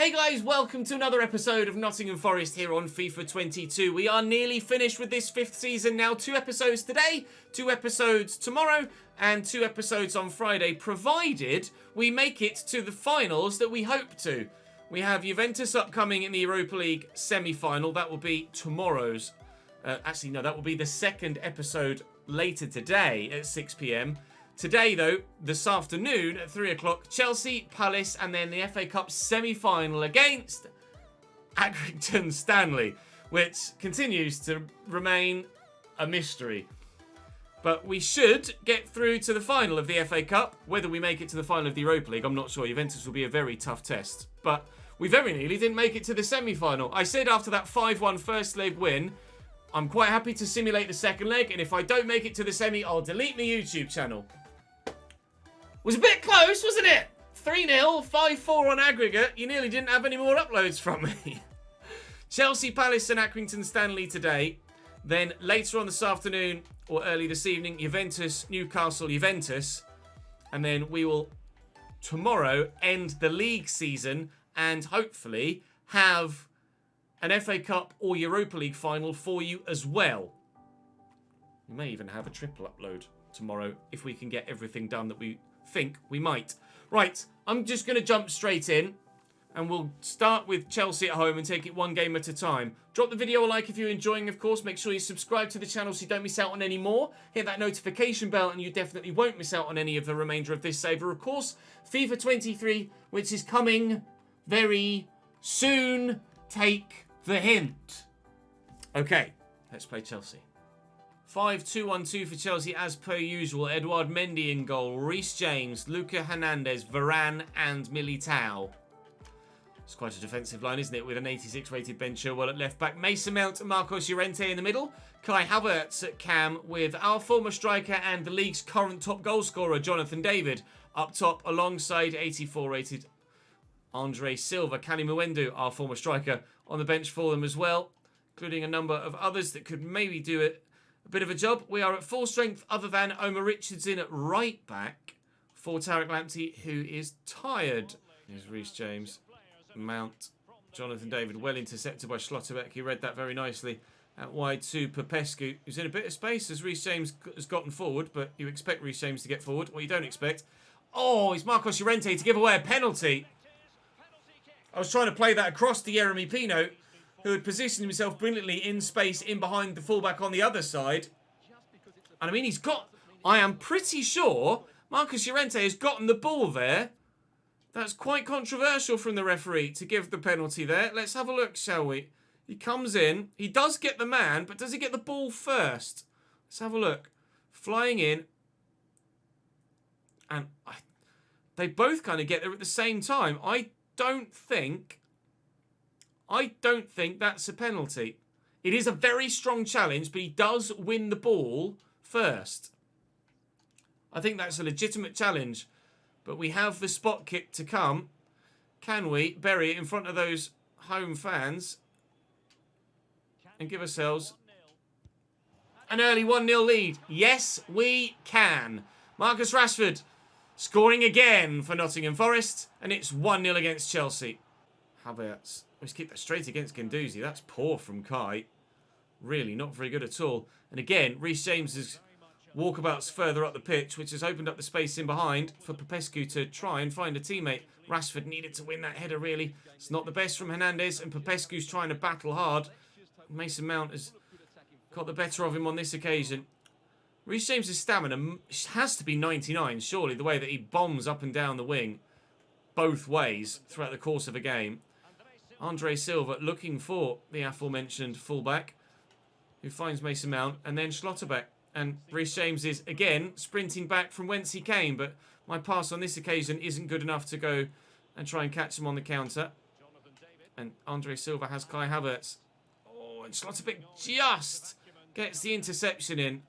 Hey guys, welcome to another episode of Nottingham Forest here on FIFA 22. We are nearly finished with this 5th season now. 2 episodes today, 2 episodes tomorrow, and 2 episodes on Friday, provided we make it to the finals that we hope to. We have Juventus upcoming in the Europa League semi-final. That will be tomorrow's. Actually, no, that will be the second episode later today at 6 p.m. Today, though, this afternoon at 3 o'clock, Chelsea, Palace, and then the FA Cup semi-final against Accrington Stanley, which continues to remain a mystery. But we should get through to the final of the FA Cup. Whether we make it to the final of the Europa League, I'm not sure. Juventus will be a very tough test. But we very nearly didn't make it to the semi-final. I said after that 5-1 first leg win, I'm quite happy to simulate the second leg. And if I don't make it to the semi, I'll delete my YouTube channel. Was a bit close, wasn't it? 3-0, 5-4 on aggregate. You nearly didn't have any more uploads from me. Chelsea, Palace and Accrington Stanley today. Then later on this afternoon or early this evening, Juventus, Newcastle, Juventus. And then we will tomorrow end the league season and hopefully have an FA Cup or Europa League final for you as well. We may even have a triple upload tomorrow if we can get everything done that we think we might. Right, I'm just going to jump straight in and we'll start with Chelsea at home and take it one game at a time. Drop the video a like if you're enjoying, of course. Make sure you subscribe to the channel so you don't miss out on any more. Hit that notification bell and you definitely won't miss out on any of the remainder of this saver. Of course, FIFA 23, which is coming very soon. Take the hint. Okay, let's play Chelsea. 5-2-1-2 for Chelsea as per usual. Edouard Mendy in goal. Reece James, Luca Hernandez, Varane and Militao. It's quite a defensive line, isn't it? With an 86 rated Ben Chilwell at left back. Mason Mount and Marcos Llorente in the middle. Kai Havertz at cam with our former striker and the league's current top goal scorer, Jonathan David, up top alongside 84 rated Andre Silva. Kali Muendo, our former striker, on the bench for them as well, including a number of others that could maybe do it a bit of a job. We are at full strength other than Omar Richardson at right back for Tarek Lamptey, who is tired. Here's Reece James, Mount, Jonathan David, well intercepted by Schlotterbeck. He read that very nicely. Out wide to Popescu, who's in a bit of space as Reece James has gotten forward, but you expect Reece James to get forward. What you don't expect. Oh, it's Marcos Llorente to give away a penalty. I was trying to play that across to Jeremy Pino, who had positioned himself brilliantly in space in behind the fullback on the other side. And I mean, I am pretty sure Marcos Llorente has gotten the ball there. That's quite controversial from the referee to give the penalty there. Let's have a look, shall we? He comes in. He does get the man, but does he get the ball first? Let's have a look. Flying in. And they both kind of get there at the same time. I don't think that's a penalty. It is a very strong challenge, but he does win the ball first. I think that's a legitimate challenge, but we have the spot kick to come. Can we bury it in front of those home fans and give ourselves an early 1-0 lead? Yes, we can. Marcus Rashford scoring again for Nottingham Forest, and it's 1-0 against Chelsea. Havertz. Let's keep that straight against Guendouzi. That's poor from Kai. Really not very good at all. And again, Reece James's walkabouts further up the pitch, which has opened up the space in behind for Popescu to try and find a teammate. Rashford needed to win that header, really. It's not the best from Hernandez, and Popescu's trying to battle hard. Mason Mount has got the better of him on this occasion. Reece James's stamina has to be 99, surely, the way that he bombs up and down the wing both ways throughout the course of a game. Andre Silva looking for the aforementioned fullback, who finds Mason Mount, and then Schlotterbeck. And Reece James is, again, sprinting back from whence he came, but my pass on this occasion isn't good enough to go and try and catch him on the counter. And Andre Silva has Kai Havertz. Oh, and Schlotterbeck just gets the interception in.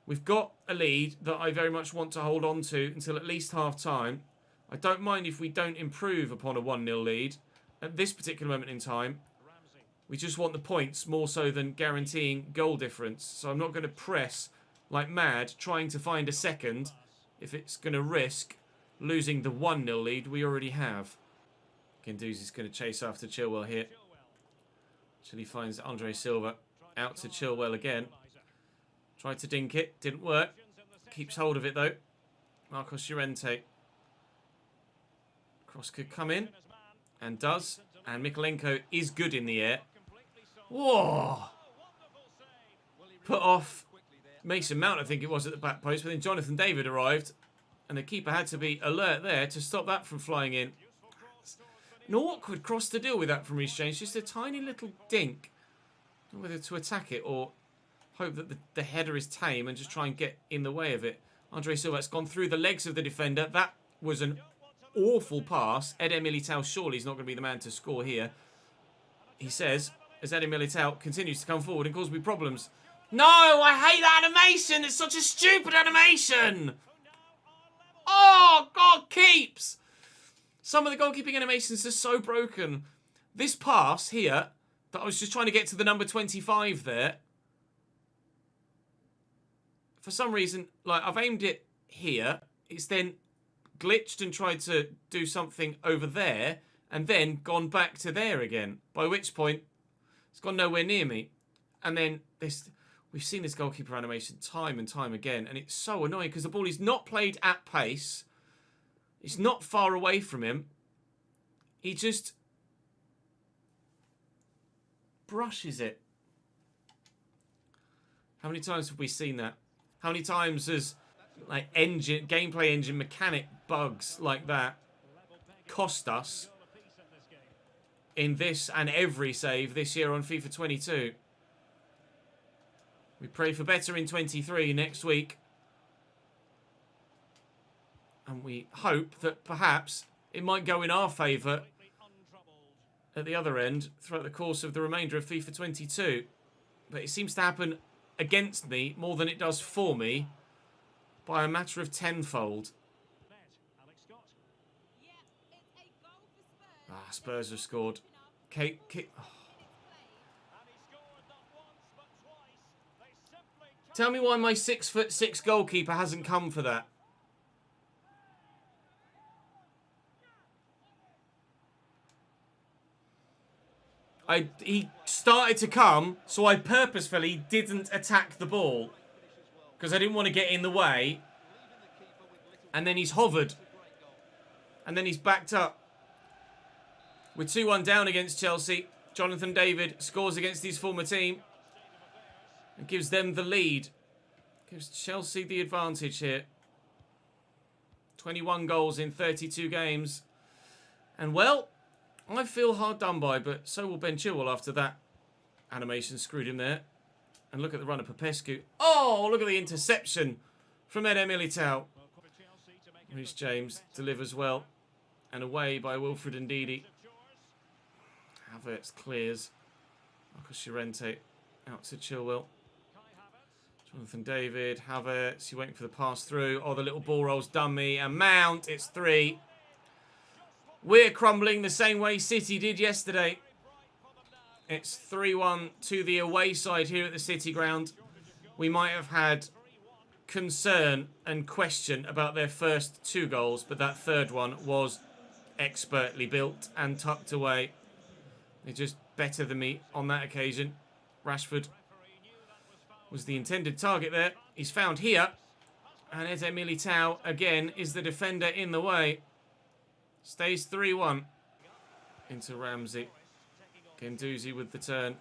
We've got a lead that I very much want to hold on to until at least half-time. I don't mind if we don't improve upon a 1-0 lead at this particular moment in time. We just want the points more so than guaranteeing goal difference. So I'm not going to press like mad trying to find a second if it's going to risk losing the 1-0 lead we already have. Guendouzi's going to chase after Chilwell here. Actually finds Andre Silva out to Chilwell again. Tried to dink it. Didn't work. Keeps hold of it though. Marcos Llorente. Cross could come in. And does. And Mikolenko is good in the air. Whoa! Put off Mason Mount, I think it was, at the back post. But then Jonathan David arrived. And the keeper had to be alert there to stop that from flying in. An awkward cross to deal with that from Reece James. Just a tiny little dink. I don't know whether to attack it or hope that the header is tame and just try and get in the way of it. Andre Silva has gone through the legs of the defender. That was an awful pass. Eder Militao surely is not going to be the man to score here. He says, as Eder Militao continues to come forward and cause me problems. No, I hate that animation. It's such a stupid animation. Oh, God keeps. Some of the goalkeeping animations are so broken. This pass here, that I was just trying to get to the number 25 there. For some reason, like, I've aimed it here. It's then glitched and tried to do something over there. And then gone back to there again. By which point, it's gone nowhere near me. And then this, we've seen this goalkeeper animation time and time again. And it's so annoying because the ball is not played at pace. It's not far away from him. He just brushes it. How many times have we seen that? How many times has like gameplay engine mechanic bugs like that cost us in this and every save this year on FIFA 22? We pray for better in 23 next week. And we hope that perhaps it might go in our favour at the other end throughout the course of the remainder of FIFA 22. But it seems to happen against me more than it does for me by a matter of tenfold. Ah, Spurs have scored. Tell me why my 6'6" goalkeeper hasn't come for that. He started to come, so I purposefully didn't attack the ball because I didn't want to get in the way. And then he's hovered. And then he's backed up. We're 2-1 down against Chelsea. Jonathan David scores against his former team and gives them the lead. Gives Chelsea the advantage here. 21 goals in 32 games. And well, I feel hard done by, but so will Ben Chilwell after that animation screwed him there. And look at the run of Popescu. Oh, look at the interception from Eder Militao. Reece James delivers well. And away by Wilfred Ndidi. Havertz clears. Marcos Llorente out to Chilwell. Jonathan David, Havertz, you're waiting for the pass through. Oh, the little ball roll's done me. And Mount, it's 3. We're crumbling the same way City did yesterday. It's 3-1 to the away side here at the City ground. We might have had concern and question about their first 2 goals, but that third one was expertly built and tucked away. They're just better than me on that occasion. Rashford was the intended target there. He's found here. And Eder Militao, again, is the defender in the way. Stays 3-1 into Ramsey. Guendouzi with the turn.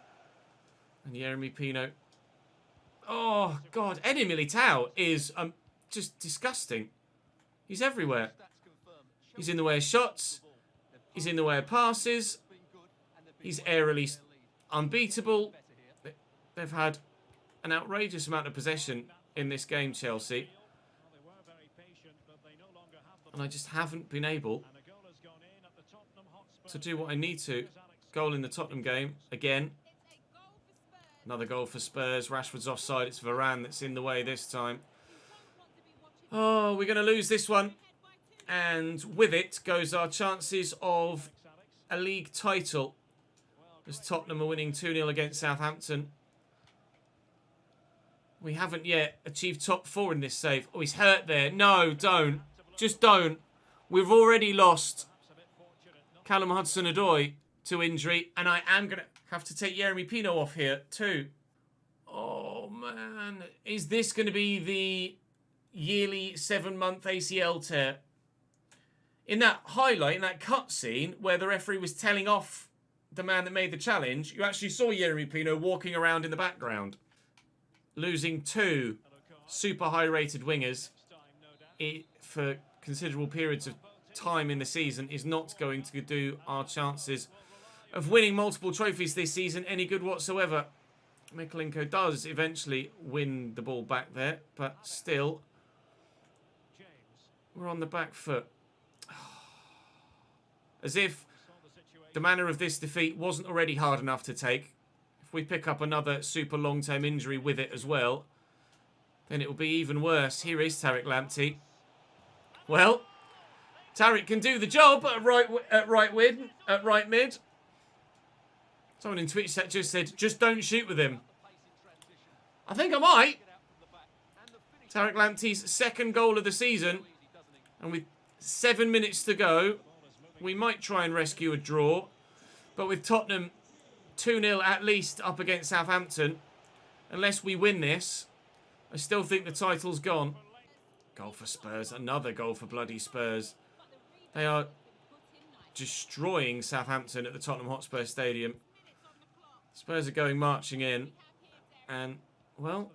And Yeremy Pino. Oh, God. Eder Militao is just disgusting. He's everywhere. He's in the way of shots. He's in the way of passes. He's aerially unbeatable. They've had an outrageous amount of possession in this game, Chelsea. And I just haven't been able to do what I need to. Goal in the Tottenham game, again. Another goal for Spurs. Rashford's offside. It's Varane that's in the way this time. Oh, we're going to lose this one. And with it goes our chances of a league title. As Tottenham are winning 2-0 against Southampton. We haven't yet achieved top 4 in this save. Oh, he's hurt there. No, don't. Just don't. We've already lost Callum Hudson-Odoi to injury. And I am going to have to take Yeremy Pino off here too. Oh, man. Is this going to be the yearly 7-month ACL tear? In that highlight, in that cutscene, where the referee was telling off the man that made the challenge, you actually saw Yeremy Pino walking around in the background. Losing 2 super high-rated wingers for considerable periods of time in the season is not going to do our chances of winning multiple trophies this season any good whatsoever. Mikolenko does eventually win the ball back there, but still, we're on the back foot. As if the manner of this defeat wasn't already hard enough to take. If we pick up another super long-term injury with it as well, then it will be even worse. Here is Tariq Lamptey. Well, Tariq can do the job at right mid. Someone in Twitch chat just said, just don't shoot with him. I think I might. Tariq Lamptey's 2nd goal of the season. And with 7 minutes to go, we might try and rescue a draw. But with Tottenham 2-0 at least up against Southampton, unless we win this, I still think the title's gone. Goal for Spurs. Another goal for bloody Spurs. They are destroying Southampton at the Tottenham Hotspur Stadium. Spurs are going marching in. And, well,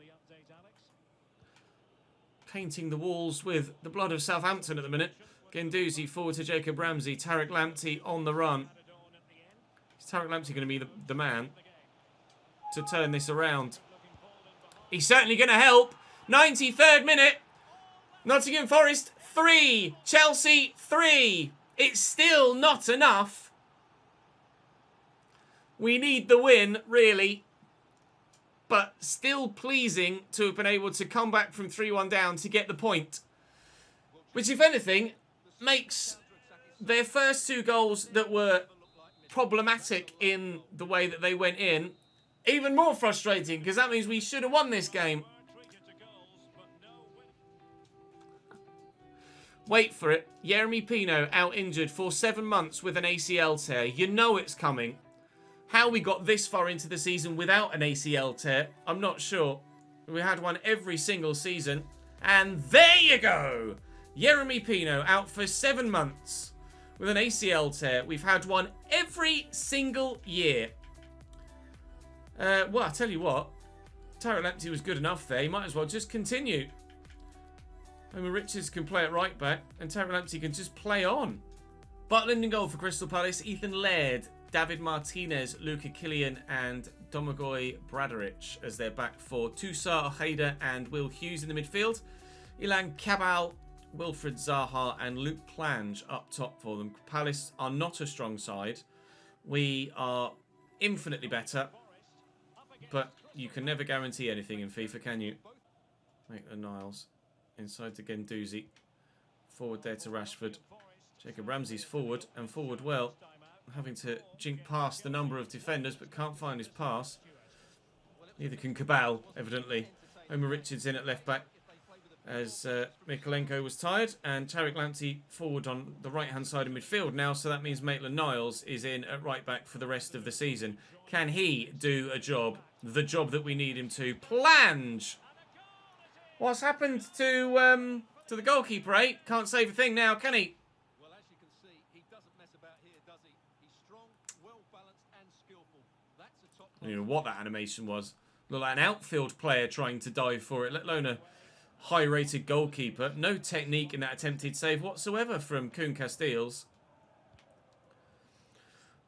painting the walls with the blood of Southampton at the minute. Guendouzi forward to Jacob Ramsey. Tariq Lamptey on the run. Is Tariq Lamptey going to be the man to turn this around? He's certainly going to help. 93rd minute. Nottingham Forest 3. Chelsea 3. It's still not enough. We need the win, really. But still pleasing to have been able to come back from 3-1 down to get the point. Which, if anything, makes their first 2 goals that were problematic in the way that they went in even more frustrating, because that means we should have won this game. Wait for it. Yeremy Pino out injured for 7 months with an ACL tear. You know it's coming. How we got this far into the season without an ACL tear, I'm not sure. We had one every single season. And there you go. Yeremy Pino out for 7 months with an ACL tear. We've had one every single year. Well, I tell you what. Tariq Lamptey was good enough there. He might as well just continue. Homer Richards can play at right back, and Tariq Lamptey can just play on. Butland in goal for Crystal Palace. Ethan Laird, David Martinez, Luka Killian, and Domagoj Bradaric as their back four. Toussaint Ojeda and Will Hughes in the midfield. Ilan Cabal, Wilfred Zaha, and Luke Plange up top for them. Palace are not a strong side. We are infinitely better. But you can never guarantee anything in FIFA, can you? Maitland-Niles. Inside to Guendouzi. Forward there to Rashford. Jacob Ramsey's forward, and forward well. Having to jink past the number of defenders, but can't find his pass. Neither can Cabal, evidently. Homer Richards in at left back, as Mikolenko was tired. And Tariq Lamptey forward on the right-hand side of midfield now, so that means Maitland-Niles is in at right back for the rest of the season. Can he do a job? The job that we need him to. Plange! What's happened to the goalkeeper, eh? Can't save a thing now, can he? Well, as you can see, he doesn't mess about here, does he? He's strong, well-balanced and skillful. That's a top... I don't know what that animation was. Looked like an outfield player trying to dive for it, let alone a high-rated goalkeeper. No technique in that attempted save whatsoever from Koen Casteels.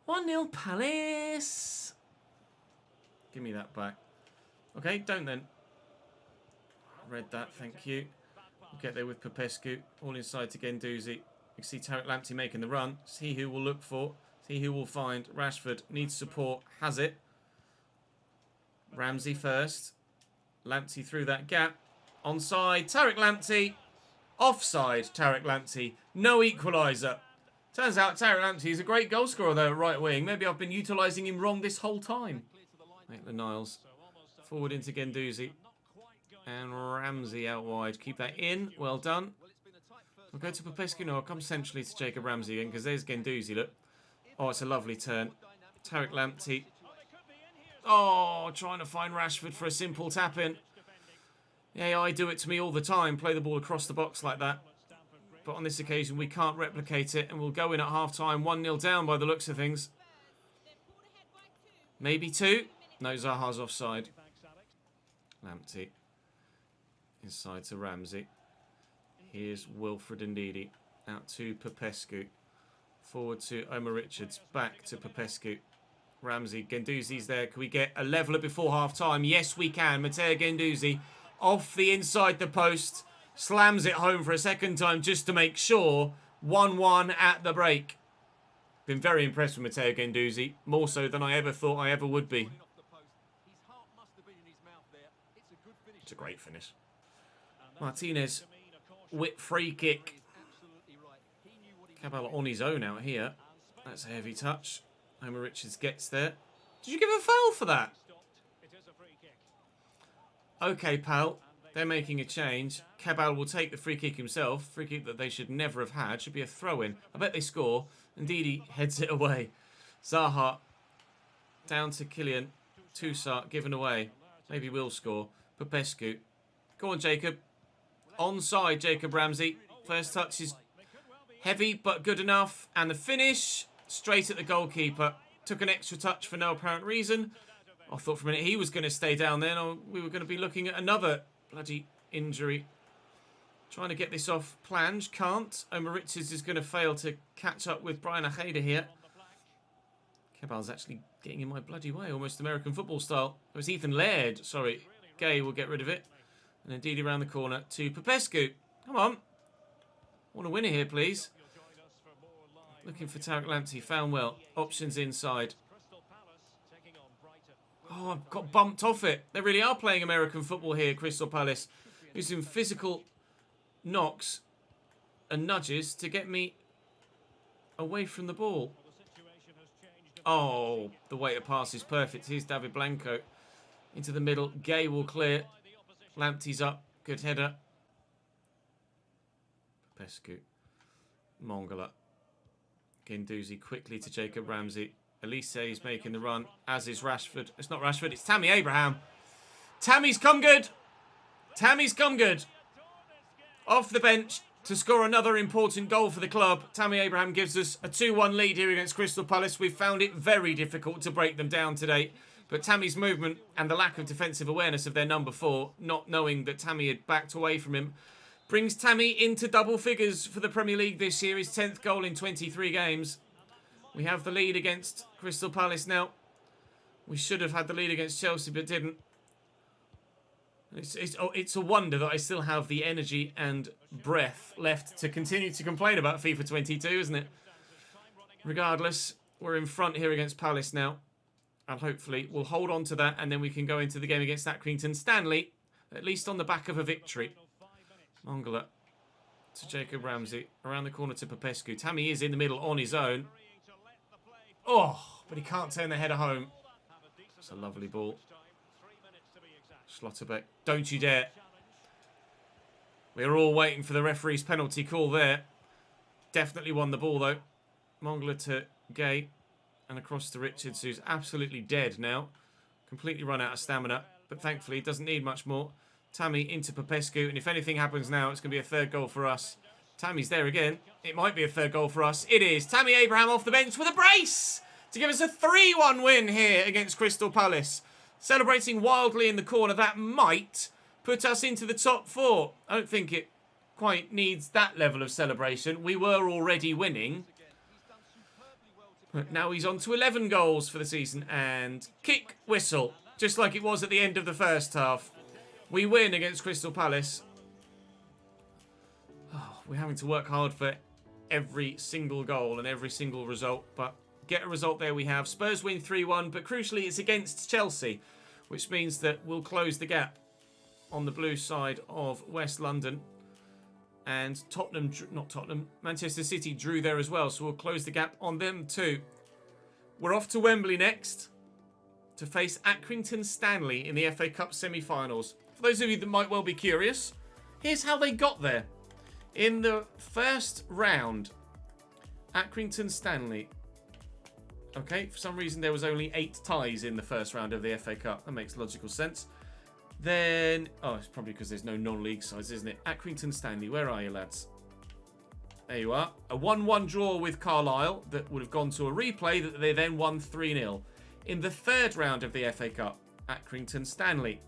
1-0 Palace. Give me that back. Okay, don't then. Read that, thank you. We'll get there with Popescu. All inside to Guendouzi. You can see Tariq Lamptey making the run. See who will look for. See who will find. Rashford needs support. Has it. Ramsey first. Lamptey through that gap. Onside. Tariq Lamptey. Offside. Tariq Lamptey. No equaliser. Turns out Tariq Lamptey is a great goal scorer though at right wing. Maybe I've been utilising him wrong this whole time. Maitland-Niles. Forward into Guendouzi. And Ramsey out wide. Keep that in. Well done. We'll go to Popescu. No, I'll come centrally to Jacob Ramsey again because there's Guendouzi, look. Oh, it's a lovely turn. Tariq Lamptey. Oh, trying to find Rashford for a simple tap-in. Yeah, I do it to me all the time. Play the ball across the box like that. But on this occasion, we can't replicate it. And we'll go in at half-time 1-0 down by the looks of things. Maybe 2. No, Zaha's offside. Lamptey. Inside to Ramsey. Here's Wilfred Ndidi. Out to Popescu. Forward to Omar Richards. Back to Popescu. Ramsey. Guendouzi's there. Can we get a leveller before half-time? Yes, we can. Matteo Guendouzi off the inside the post. Slams it home for a second time just to make sure. 1-1 at the break. Been very impressed with Matteo Guendouzi. More so than I ever thought I ever would be. It's a great finish. Martinez. Whip free kick. Cabal on his own out here. That's a heavy touch. Omar Richards gets there. Did you give a foul for that? Okay, pal. They're making a change. Cabal will take the free kick himself. Free kick that they should never have had. Should be a throw-in. I bet they score. Indeed, he heads it away. Zaha. Down to Kylian. Toussaint given away. Maybe will score. Popescu. Go on, Jacob. Onside, Jacob Ramsey. First touch is heavy, but good enough. And the finish, straight at the goalkeeper. Took an extra touch for no apparent reason. I thought for a minute he was going to stay down there. And we were going to be looking at another bloody injury. Trying to get this off Plange. Can't. Omar Richards is going to fail to catch up with Brian Ajeda here. Cabal's actually getting in my bloody way. Almost American football style. It was Ethan Laird. Sorry. Gay will get rid of it. And indeed around the corner to Popescu. Come on. Want a winner here, please. Looking for Tariq Lamptey. Found well. Options inside. Oh, I've got bumped off it. They really are playing American football here, Crystal Palace. Using physical knocks and nudges to get me away from the ball. Oh, the way to pass is perfect. Here's David Blanco. Into the middle. Gay will clear. Lamptey's up. Good header. Popescu. Mongala. Guendouzi quickly to Jacob Ramsey. Elise is making the run, as is Rashford. It's not Rashford, it's Tammy Abraham. Tammy's come good. Tammy's come good. Off the bench to score another important goal for the club. Tammy Abraham gives us a 2-1 lead here against Crystal Palace. We've found it very difficult to break them down today. But Tammy's movement and the lack of defensive awareness of their number 4, not knowing that Tammy had backed away from him, brings Tammy into double figures for the Premier League this year. His 10th goal in 23 games. We have the lead against Crystal Palace now. We should have had the lead against Chelsea, but didn't. It's a wonder that I still have the energy and breath left to continue to complain about FIFA 22, isn't it? Regardless, we're in front here against Palace now. And hopefully we'll hold on to that, and then we can go into the game against Accrington Stanley, at least on the back of a victory. Mongala to Jacob Ramsey. Around the corner to Popescu. Tammy is in the middle on his own. Oh, but he can't turn the header home. It's a lovely ball. Schlotterbeck. Don't you dare. We're all waiting for the referee's penalty call there. Definitely won the ball, though. Mongala to Gay. And across to Richards, who's absolutely dead now. Completely run out of stamina. But thankfully, he doesn't need much more. Tammy into Popescu. And if anything happens now, it's going to be a third goal for us. Tammy's there again. It might be a third goal for us. It is. Tammy Abraham off the bench with a brace to give us a 3-1 win here against Crystal Palace. Celebrating wildly in the corner. That might put us into the top 4. I don't think it quite needs that level of celebration. We were already winning. But now he's on to 11 goals for the season. And kick whistle. Just like it was at the end of the first half. We win against Crystal Palace. Oh, we're having to work hard for every single goal and every single result. But get a result there we have. Spurs win 3-1. But crucially, it's against Chelsea. Which means that we'll close the gap on the blue side of West London. And Manchester City drew there as well. So we'll close the gap on them too. We're off to Wembley next to face Accrington Stanley in the FA Cup semi-finals. For those of you that might well be curious, here's how they got there. In the first round, Accrington Stanley Okay, for some reason there was only 8 ties in the first round of the FA Cup. That makes logical sense. Then, oh, it's probably because there's no non-league sides, isn't it? Accrington Stanley, where are you, lads? There you are. A 1-1 draw with Carlisle that would have gone to a replay that they then won 3-0. In the third round of the FA Cup, Accrington Stanley.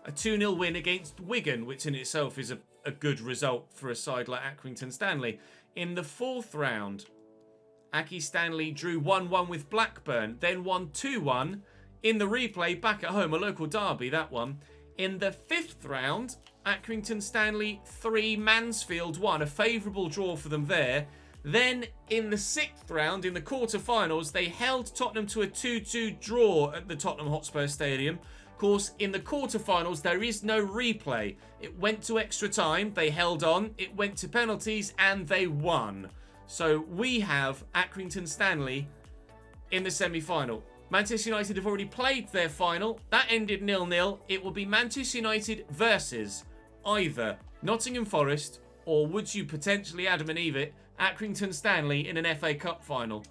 A 2-0 win against Wigan, which in itself is a good result for a side like Accrington Stanley. In the fourth round, Accy Stanley drew 1-1 with Blackburn, then won 2-1 in the replay back at home, a local derby, that one. In the fifth round, Accrington Stanley 3, Mansfield 1, a favourable draw for them there. Then in the sixth round, in the quarter-finals, they held Tottenham to a 2-2 draw at the Tottenham Hotspur Stadium. Of course, in the quarter-finals, there is no replay. It went to extra time, they held on, it went to penalties, and they won. So we have Accrington Stanley in the semi-final. Manchester United have already played their final. That ended 0-0. It will be Manchester United versus either Nottingham Forest or, would you potentially, Adam and Eve, Accrington Stanley in an FA Cup final.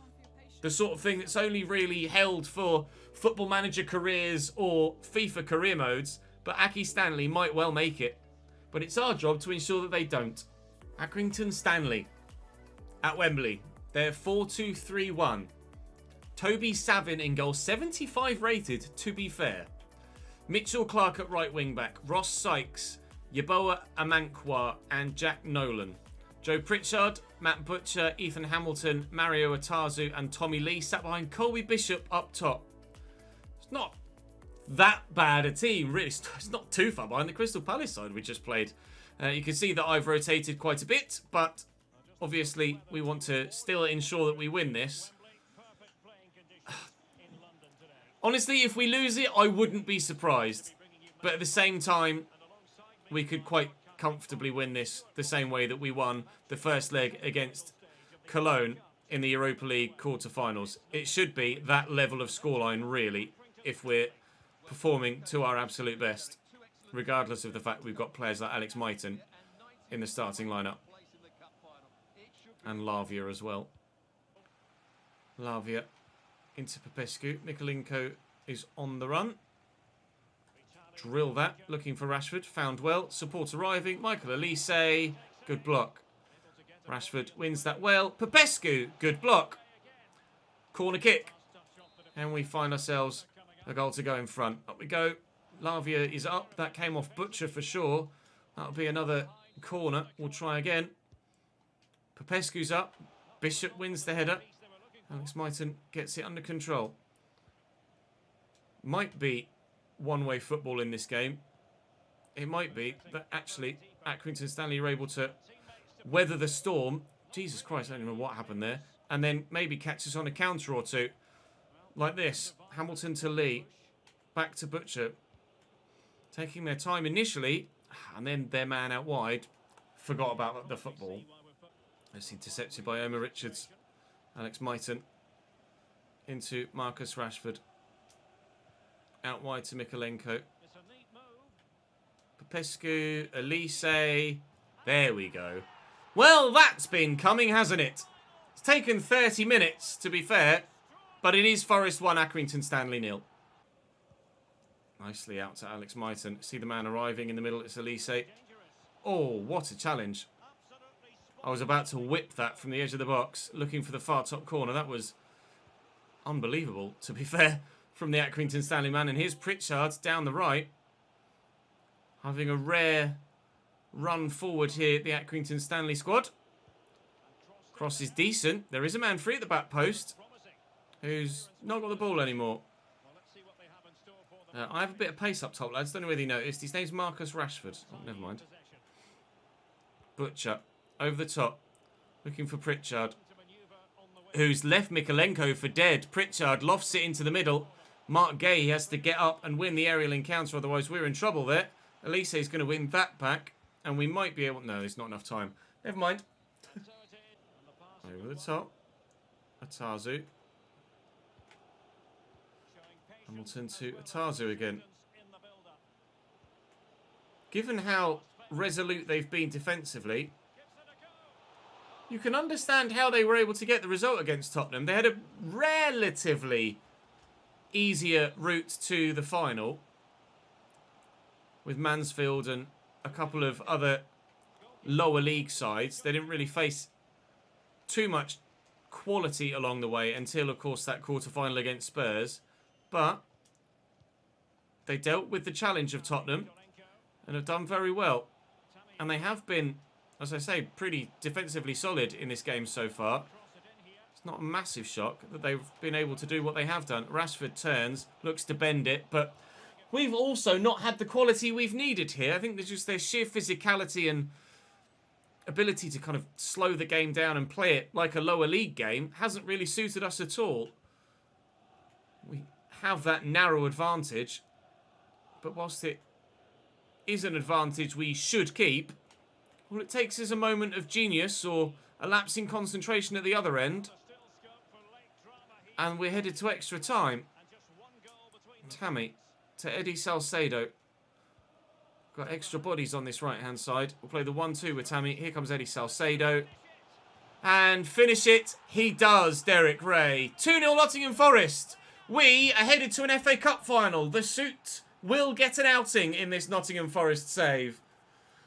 The sort of thing that's only really held for Football Manager careers or FIFA career modes, but Accy Stanley might well make it. But it's our job to ensure that they don't. Accrington Stanley at Wembley. They're 4-2-3-1. Toby Savin in goal, 75 rated, to be fair. Mitchell Clark at right wing back. Ross Sykes, Yeboah Amankwa and Jack Nolan. Joe Pritchard, Matt Butcher, Ethan Hamilton, Mario Atazu and Tommy Lee sat behind Colby Bishop up top. It's not that bad a team, really. It's not too far behind the Crystal Palace side we just played. You can see that I've rotated quite a bit, but obviously we want to still ensure that we win this. Honestly, if we lose it, I wouldn't be surprised. But at the same time, we could quite comfortably win this the same way that we won the first leg against Cologne in the Europa League quarter-finals. It should be that level of scoreline, really, if we're performing to our absolute best, regardless of the fact we've got players like Alex Mighton in the starting lineup. And Lavia as well. Lavia into Popescu. Mikolenko is on the run. Drill that. Looking for Rashford. Found well. Support arriving. Michael Elise. Good block. Rashford wins that well. Popescu. Good block. Corner kick. And we find ourselves a goal to go in front. Up we go. Lavia is up. That came off Butcher for sure. That'll be another corner. We'll try again. Popescu's up. Bishop wins the header. Alex Mighton gets it under control. Might be one-way football in this game. It might be, but actually Accrington Stanley are able to weather the storm. Jesus Christ, I don't know what happened there. And then maybe catch us on a counter or two. Like this. Hamilton to Lee. Back to Butcher. Taking their time initially. And then their man out wide. Forgot about the football. It's intercepted by Omar Richards. Alex Mighton. Into Marcus Rashford. Out wide to Mikolenko. Popescu. Elise. There we go. Well, that's been coming, hasn't it? It's taken 30 minutes, to be fair. But it is Forest 1, Accrington Stanley 0. Nicely out to Alex Mighton. See the man arriving in the middle. It's Elise. Oh, what a challenge. I was about to whip that from the edge of the box, looking for the far top corner. That was unbelievable, to be fair, from the Accrington Stanley man. And here's Pritchard down the right. Having a rare run forward here, the Accrington Stanley squad. Cross is decent. There is a man free at the back post who's not got the ball anymore. I have a bit of pace up top, lads. Don't know whether you noticed. His name's Marcus Rashford. Oh, never mind. Butcher. Over the top. Looking for Pritchard. Who's left Mikolenko for dead. Pritchard lofts it into the middle. Mark Gay has to get up and win the aerial encounter. Otherwise, we're in trouble there. Elise is going to win that back. And we might be able... No, there's not enough time. Never mind. Over the top. Atazu. Hamilton to Atazu again. Given how resolute they've been defensively, you can understand how they were able to get the result against Tottenham. They had a relatively easier route to the final with Mansfield and a couple of other lower league sides. They didn't really face too much quality along the way until, of course, that quarter-final against Spurs. But they dealt with the challenge of Tottenham and have done very well. And they have been, as I say, pretty defensively solid in this game so far. It's not a massive shock that they've been able to do what they have done. Rashford turns, looks to bend it, but we've also not had the quality we've needed here. I think there's just their sheer physicality and ability to kind of slow the game down and play it like a lower league game hasn't really suited us at all. We have that narrow advantage, but whilst it is an advantage we should keep, all it takes is a moment of genius or a lapse in concentration at the other end, and we're headed to extra time. Tammy to Eddie Salcedo. Got extra bodies on this right-hand side. We'll play the 1-2 with Tammy. Here comes Eddie Salcedo. And finish it. He does, Derek Ray. 2-0 Nottingham Forest. We are headed to an FA Cup final. The Suit will get an outing in this Nottingham Forest save.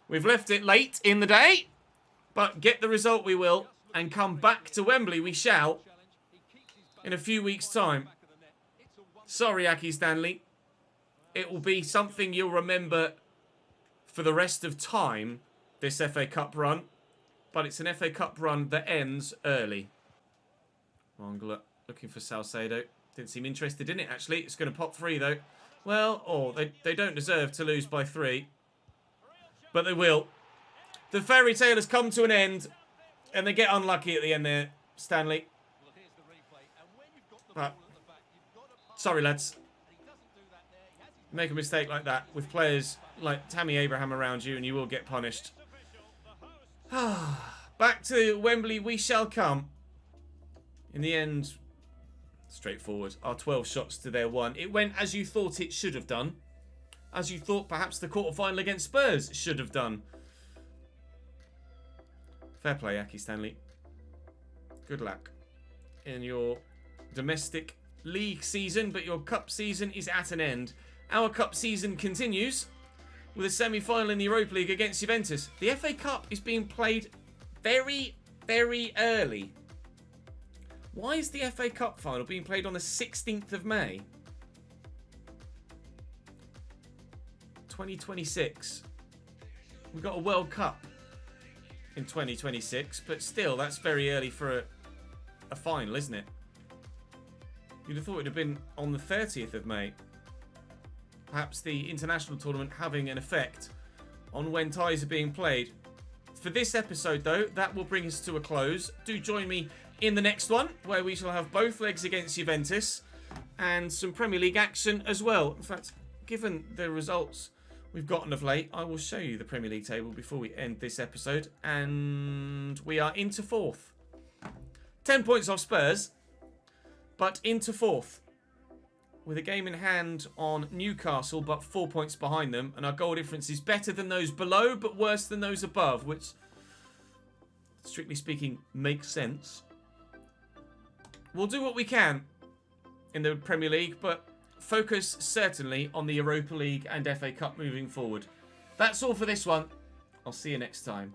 We've left it late in the day, but get the result we will, and come back to Wembley we shall in a few weeks' time. Sorry, Aki Stanley. It will be something you'll remember for the rest of time, this FA Cup run, but it's an FA Cup run that ends early. Mongler looking for Salcedo. Didn't seem interested in it, actually. It's going to pop free, though. Well, they don't deserve to lose by 3. But they will. The fairy tale has come to an end. And they get unlucky at the end there, Stanley. But, sorry, lads. Make a mistake like that with players like Tammy Abraham around you and you will get punished. Back to Wembley we shall come. In the end, straightforward. Our 12 shots to their 1. It went as you thought it should have done. As you thought perhaps the quarter-final against Spurs should have done. Fair play, Aki Stanley. Good luck in your domestic league season, but your cup season is at an end. Our cup season continues with a semi-final in the Europa League against Juventus. The FA Cup is being played very, very early. Why is the FA Cup final being played on the 16th of May? 2026. We've got a World Cup in 2026, but still, that's very early for a final, isn't it? You'd have thought it would have been on the 30th of May. Perhaps the international tournament having an effect on when ties are being played. For this episode, though, that will bring us to a close. Do join me in the next one, where we shall have both legs against Juventus and some Premier League action as well. In fact, given the results we've gotten of late, I will show you the Premier League table before we end this episode. And we are into 4th. 10 points off Spurs, but into 4th. With a game in hand on Newcastle, but 4 points behind them. And our goal difference is better than those below, but worse than those above, which, strictly speaking, makes sense. We'll do what we can in the Premier League, but focus certainly on the Europa League and FA Cup moving forward. That's all for this one. I'll see you next time.